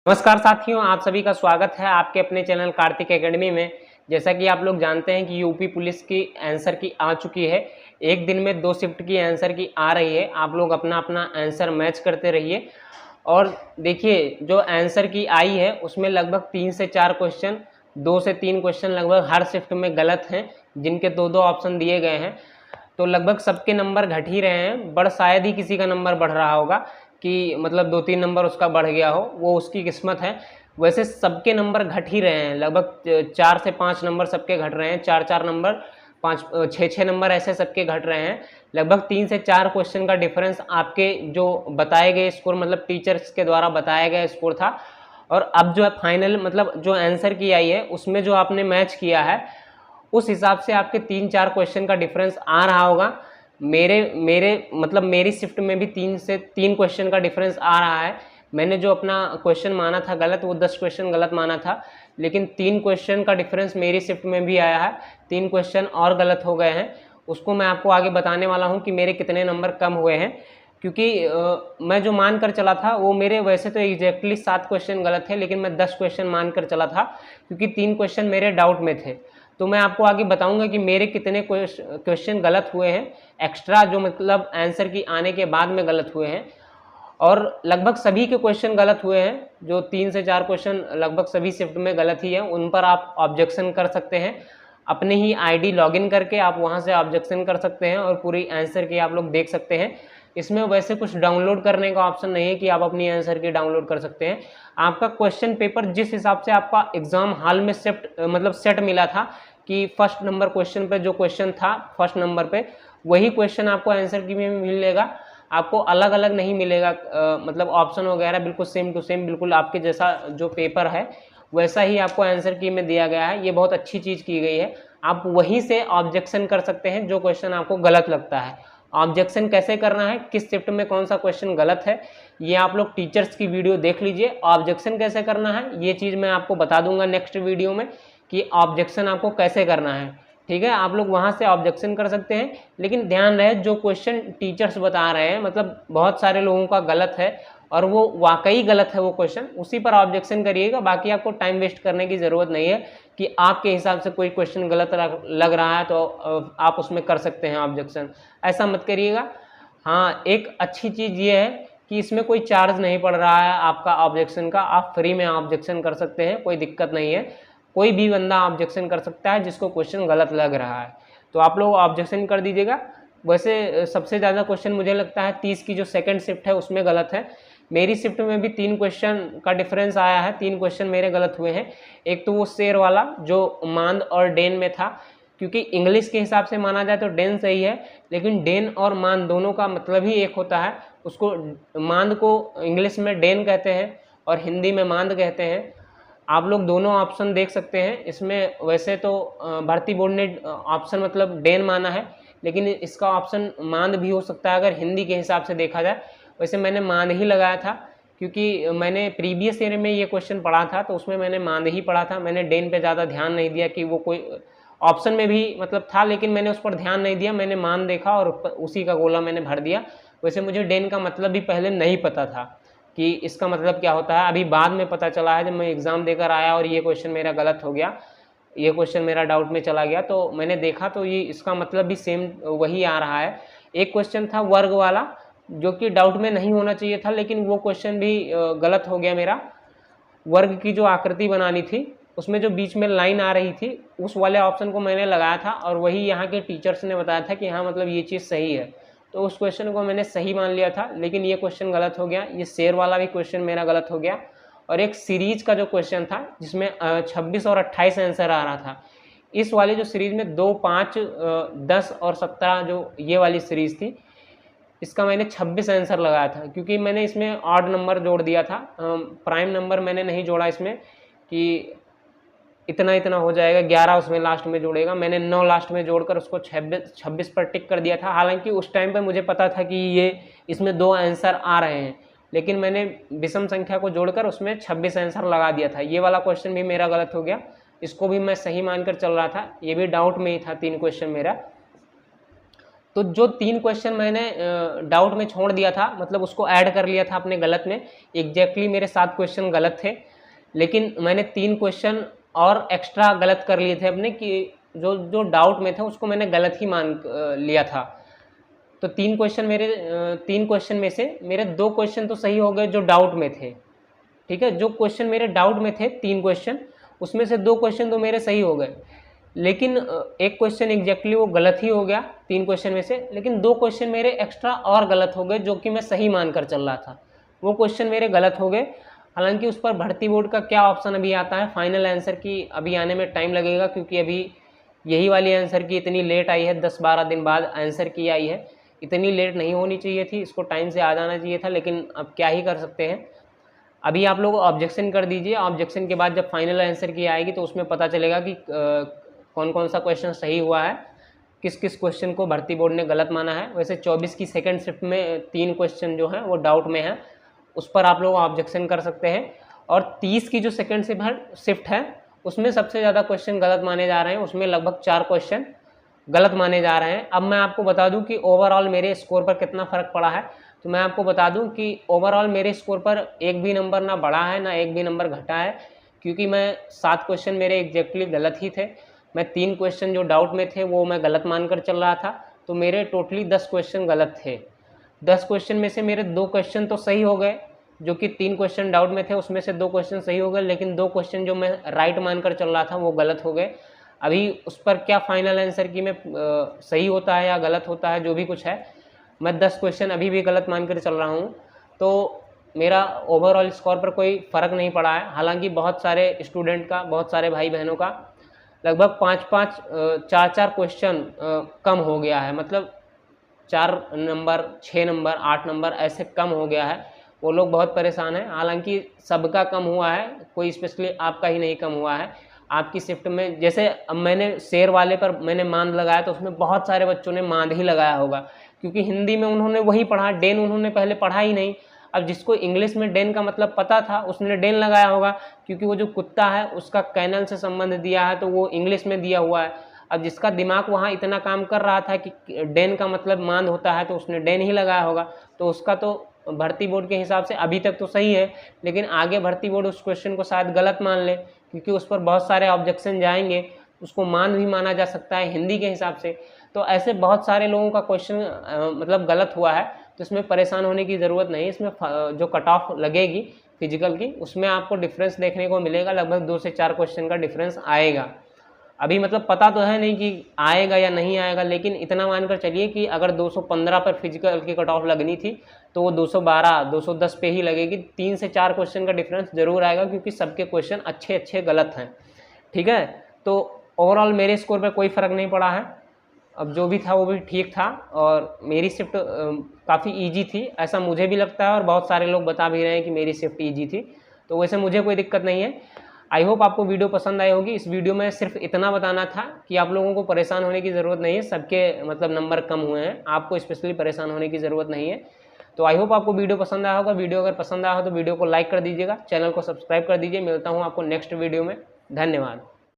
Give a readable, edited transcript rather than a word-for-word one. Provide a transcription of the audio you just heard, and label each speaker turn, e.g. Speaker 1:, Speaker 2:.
Speaker 1: नमस्कार साथियों, आप सभी का स्वागत है आपके अपने चैनल कार्तिक एकेडमी में। जैसा कि आप लोग जानते हैं कि यूपी पुलिस की आंसर की आ चुकी है। एक दिन में 2 शिफ्ट की आंसर की आ रही है। आप लोग अपना अपना आंसर मैच करते रहिए। और देखिए, जो आंसर की आई है उसमें लगभग 3 से 4 क्वेश्चन, 2 से 3 क्वेश्चन लगभग हर शिफ्ट में गलत हैं, जिनके 2-2 ऑप्शन दिए गए हैं। तो लगभग सबके नंबर घट ही रहे हैं। शायद ही किसी का नंबर बढ़ रहा होगा कि मतलब 2-3 नंबर उसका बढ़ गया हो, वो उसकी किस्मत है। वैसे सबके नंबर घट ही रहे हैं, लगभग 4 से 5 नंबर सबके घट रहे हैं, 4-4 नंबर, 5-6 नंबर ऐसे सबके घट रहे हैं। लगभग 3 से 4 क्वेश्चन का डिफरेंस आपके जो बताए गए स्कोर, मतलब टीचर्स के द्वारा बताया गया स्कोर था। और अब जो है फाइनल, मतलब जो आंसर की आई है उसमें जो आपने मैच किया है उस हिसाब से आपके 3-4 क्वेश्चन का डिफरेंस आ रहा होगा। मेरे मेरे मतलब मेरी शिफ्ट में भी 3 से 3 क्वेश्चन का डिफरेंस आ रहा है। मैंने जो अपना क्वेश्चन माना था गलत, वो 10 क्वेश्चन गलत माना था, लेकिन 3 क्वेश्चन का डिफरेंस मेरी शिफ्ट में भी आया है। 3 क्वेश्चन और गलत हो गए हैं, उसको मैं आपको आगे बताने वाला हूँ कि मेरे कितने नंबर कम हुए हैं। क्योंकि मैं जो मान कर चला था वो मेरे वैसे तो एग्जैक्टली 7 क्वेश्चन गलत थे, लेकिन मैं 10 क्वेश्चन मान कर चला था क्योंकि 3 क्वेश्चन मेरे डाउट में थे। तो मैं आपको आगे बताऊंगा कि मेरे कितने क्वेश्चन गलत हुए हैं एक्स्ट्रा, जो मतलब आंसर की आने के बाद में गलत हुए हैं। और लगभग सभी के क्वेश्चन गलत हुए हैं, जो 3 से 4 क्वेश्चन लगभग सभी शिफ्ट में गलत ही हैं। उन पर आप ऑब्जेक्शन कर सकते हैं, अपने ही आईडी लॉगिन करके आप वहां से ऑब्जेक्शन कर सकते हैं और पूरी आंसर की आप लोग देख सकते हैं। इसमें वैसे कुछ डाउनलोड करने का ऑप्शन नहीं है कि आप अपनी आंसर की डाउनलोड कर सकते हैं। आपका क्वेश्चन पेपर जिस हिसाब से आपका एग्जाम हॉल में सेट मिला था कि फर्स्ट नंबर क्वेश्चन पे जो क्वेश्चन था फर्स्ट नंबर पे, वही क्वेश्चन आपको आंसर की में मिलेगा। आपको अलग अलग नहीं मिलेगा, मतलब ऑप्शन वगैरह बिल्कुल सेम टू सेम, बिल्कुल आपके जैसा जो पेपर है वैसा ही आपको आंसर की में दिया गया है। ये बहुत अच्छी चीज़ की गई है। आप वहीं से ऑब्जेक्शन कर सकते हैं जो क्वेश्चन आपको गलत लगता है। ऑब्जेक्शन कैसे करना है, किस शिफ्ट में कौन सा क्वेश्चन गलत है, ये आप लोग टीचर्स की वीडियो देख लीजिए। ऑब्जेक्शन कैसे करना है ये चीज़ मैं आपको बता दूंगा नेक्स्ट वीडियो में कि ऑब्जेक्शन आपको कैसे करना है। ठीक है, आप लोग वहां से ऑब्जेक्शन कर सकते हैं, लेकिन ध्यान रहे जो क्वेश्चन टीचर्स बता रहे हैं, मतलब बहुत सारे लोगों का गलत है और वो वाकई गलत है वो क्वेश्चन, उसी पर ऑब्जेक्शन करिएगा। बाकी आपको टाइम वेस्ट करने की ज़रूरत नहीं है कि आपके हिसाब से कोई क्वेश्चन गलत लग रहा है तो आप उसमें कर सकते हैं ऑब्जेक्शन, ऐसा मत करिएगा। हाँ, एक अच्छी चीज़ ये है कि इसमें कोई चार्ज नहीं पड़ रहा है आपका ऑब्जेक्शन का, आप फ्री में ऑब्जेक्शन कर सकते हैं, कोई दिक्कत नहीं है। कोई भी बंदा ऑब्जेक्शन कर सकता है जिसको क्वेश्चन गलत लग रहा है, तो आप लोग ऑब्जेक्शन कर दीजिएगा। वैसे सबसे ज़्यादा क्वेश्चन मुझे लगता है 30 की जो सेकंड शिफ्ट है उसमें गलत है। मेरी शिफ्ट में भी 3 क्वेश्चन का डिफरेंस आया है, 3 क्वेश्चन मेरे गलत हुए हैं। एक तो वो शेर वाला जो मांद और डेन में था, क्योंकि इंग्लिश के हिसाब से माना जाए तो डेन सही है, लेकिन डेन और मांद दोनों का मतलब ही एक होता है। उसको मांद को इंग्लिश में डेन कहते हैं और हिंदी में मांद कहते हैं। आप लोग दोनों ऑप्शन देख सकते हैं इसमें। वैसे तो भारतीय बोर्ड ने ऑप्शन मतलब डेन माना है, लेकिन इसका ऑप्शन मांद भी हो सकता है अगर हिंदी के हिसाब से देखा जाए। वैसे मैंने मांद ही लगाया था क्योंकि मैंने प्रीवियस ईयर में ये क्वेश्चन पढ़ा था, तो उसमें मैंने मांद ही पढ़ा था। मैंने डेन पे ज़्यादा ध्यान नहीं दिया कि वो कोई ऑप्शन में भी मतलब था, लेकिन मैंने उस पर ध्यान नहीं दिया। मैंने मान देखा और उसी का गोला मैंने भर दिया। वैसे मुझे डेन का मतलब भी पहले नहीं पता था कि इसका मतलब क्या होता है, अभी बाद में पता चला है जब मैं एग्ज़ाम देकर आया और ये क्वेश्चन मेरा गलत हो गया, ये क्वेश्चन मेरा डाउट में चला गया, तो मैंने देखा तो ये इसका मतलब भी सेम वही आ रहा है। एक क्वेश्चन था वर्ग वाला जो कि डाउट में नहीं होना चाहिए था, लेकिन वो क्वेश्चन भी गलत हो गया मेरा। वर्ग की जो आकृति बनानी थी उसमें जो बीच में लाइन आ रही थी उस वाले ऑप्शन को मैंने लगाया था और वही यहाँ के टीचर्स ने बताया था कि हाँ मतलब ये चीज़ सही है, तो उस क्वेश्चन को मैंने सही मान लिया था। लेकिन ये क्वेश्चन गलत हो गया, ये शेर वाला भी क्वेश्चन मेरा गलत हो गया। और एक सीरीज का जो क्वेश्चन था जिसमें 26 और 28 आंसर आ रहा था, इस वाली जो सीरीज में 2, 5, 10 और 17 जो ये वाली सीरीज थी, इसका मैंने 26 आंसर लगाया था क्योंकि मैंने इसमें ऑड नंबर जोड़ दिया था। प्राइम नंबर मैंने नहीं जोड़ा इसमें कि इतना इतना हो जाएगा, 11 उसमें लास्ट में जोड़ेगा। मैंने 9 लास्ट में जोड़कर उसको 26 पर टिक कर दिया था। हालांकि उस टाइम पे मुझे पता था कि ये इसमें 2 आंसर आ रहे हैं, लेकिन मैंने विषम संख्या को जोड़कर उसमें 26 आंसर लगा दिया था। ये वाला क्वेश्चन भी मेरा गलत हो गया, इसको भी मैं सही मानकर चल रहा था। ये भी डाउट में ही था 3 क्वेश्चन मेरा। तो जो 3 क्वेश्चन मैंने डाउट में छोड़ दिया था, मतलब उसको ऐड कर लिया था अपने गलत में, एग्जैक्टली मेरे 7 क्वेश्चन गलत थे, लेकिन मैंने 3 क्वेश्चन और एक्स्ट्रा गलत कर लिए थे अपने, कि जो जो डाउट में था उसको मैंने गलत ही मान लिया था। तो 3 क्वेश्चन में से मेरे 2 क्वेश्चन तो सही हो गए जो डाउट में थे, ठीक है। जो क्वेश्चन मेरे डाउट में थे 3 क्वेश्चन, उसमें से 2 क्वेश्चन तो मेरे सही हो गए, लेकिन एक क्वेश्चन एग्जैक्टली वो गलत ही हो गया 3 क्वेश्चन में से, लेकिन 2 क्वेश्चन मेरे एक्स्ट्रा और गलत हो गए जो कि मैं सही मानकर चल रहा था, वो क्वेश्चन मेरे गलत हो गए। हालांकि उस पर भर्ती बोर्ड का क्या ऑप्शन अभी आता है, फाइनल आंसर की अभी आने में टाइम लगेगा, क्योंकि अभी यही वाली आंसर की इतनी लेट आई है, 10-12 दिन बाद आंसर की आई है। इतनी लेट नहीं होनी चाहिए थी, इसको टाइम से आ जाना चाहिए था, लेकिन अब क्या ही कर सकते हैं। अभी आप लोग ऑब्जेक्शन कर दीजिए, ऑब्जेक्शन के बाद जब फाइनल आंसर की आएगी तो उसमें पता चलेगा कि कौन कौन सा क्वेश्चन सही हुआ है, किस किस क्वेश्चन को भर्ती बोर्ड ने गलत माना है। वैसे 24 की सेकंड शिफ्ट में 3 क्वेश्चन जो हैं वो डाउट में है, उस पर आप लोग ऑब्जेक्शन कर सकते हैं। और 30 की जो सेकंड शिफ्ट है उसमें सबसे ज़्यादा क्वेश्चन गलत माने जा रहे हैं, उसमें लगभग 4 क्वेश्चन गलत माने जा रहे हैं। अब मैं आपको बता दूं कि ओवरऑल मेरे स्कोर पर कितना फ़र्क पड़ा है। तो मैं आपको बता दूं कि ओवरऑल मेरे स्कोर पर एक भी नंबर ना बढ़ा है ना एक भी नंबर घटा है, क्योंकि मैं 7 क्वेश्चन मेरे एग्जैक्टली गलत ही थे। मैं 3 क्वेश्चन जो डाउट में थे वो मैं गलत मानकर चल रहा था, तो मेरे टोटली 10 क्वेश्चन गलत थे। 10 क्वेश्चन में से मेरे 2 क्वेश्चन तो सही हो गए, जो कि 3 क्वेश्चन डाउट में थे उसमें से 2 क्वेश्चन सही हो गए, लेकिन 2 क्वेश्चन जो मैं राइट मानकर चल रहा था वो गलत हो गए। अभी उस पर क्या फाइनल आंसर की में सही होता है या गलत होता है, जो भी कुछ है, मैं 10 क्वेश्चन अभी भी गलत मानकर चल रहा हूँ, तो मेरा ओवरऑल स्कोर पर कोई फ़र्क नहीं पड़ा है। हालांकि बहुत सारे स्टूडेंट का, बहुत सारे भाई बहनों का लगभग 5-5 4-4 क्वेश्चन कम हो गया है, मतलब 4 नंबर, 6 नंबर, 8 नंबर ऐसे कम हो गया है। वो लोग बहुत परेशान हैं। हालांकि सबका कम हुआ है, कोई स्पेशली आपका ही नहीं कम हुआ है। आपकी शिफ्ट में जैसे अब मैंने शेर वाले पर मैंने मांद लगाया, तो उसमें बहुत सारे बच्चों ने मांद ही लगाया होगा, क्योंकि हिंदी में उन्होंने वही पढ़ा, डेन उन्होंने पहले पढ़ा ही नहीं। अब जिसको इंग्लिश में डेन का मतलब पता था उसने डेन लगाया होगा, क्योंकि वो जो कुत्ता है उसका कैनल से संबंध दिया है तो वो इंग्लिश में दिया हुआ है। अब जिसका दिमाग वहाँ इतना काम कर रहा था कि डेन का मतलब मांद होता है तो उसने डेन ही लगाया होगा, तो उसका तो भर्ती बोर्ड के हिसाब से अभी तक तो सही है, लेकिन आगे भर्ती बोर्ड उस क्वेश्चन को शायद गलत मान ले, क्योंकि उस पर बहुत सारे ऑब्जेक्शन जाएंगे, उसको मान भी माना जा सकता है हिंदी के हिसाब से। तो ऐसे बहुत सारे लोगों का क्वेश्चन मतलब गलत हुआ है, तो इसमें परेशान होने की ज़रूरत नहीं। इसमें जो कट ऑफ लगेगी फिजिकल की, उसमें आपको डिफरेंस देखने को मिलेगा, लगभग 2 से 4 क्वेश्चन का डिफरेंस आएगा। अभी मतलब पता तो है नहीं कि आएगा या नहीं आएगा, लेकिन इतना मानकर चलिए कि अगर 215 पर फिजिकल की कट ऑफ लगनी थी तो वो 212, 210 पे ही लगेगी। 3 से 4 क्वेश्चन का डिफरेंस जरूर आएगा, क्योंकि सबके क्वेश्चन अच्छे अच्छे गलत हैं, ठीक है। तो ओवरऑल मेरे स्कोर पर कोई फ़र्क नहीं पड़ा है। अब जो भी था वो भी ठीक था, और मेरी शिफ्ट काफ़ी ईजी थी, ऐसा मुझे भी लगता है, और बहुत सारे लोग बता भी रहे हैं कि मेरी शिफ्ट ईजी थी। तो वैसे मुझे कोई दिक्कत नहीं है। आई होप आपको वीडियो पसंद आई होगी। इस वीडियो में सिर्फ इतना बताना था कि आप लोगों को परेशान होने की ज़रूरत नहीं है, सबके मतलब नंबर कम हुए हैं, आपको स्पेशली परेशान होने की ज़रूरत नहीं है। तो आई होप आपको वीडियो पसंद आया होगा। वीडियो अगर पसंद आया हो तो वीडियो को लाइक कर दीजिएगा, चैनल को सब्सक्राइब कर दीजिए। मिलता हूँ आपको नेक्स्ट वीडियो में। धन्यवाद।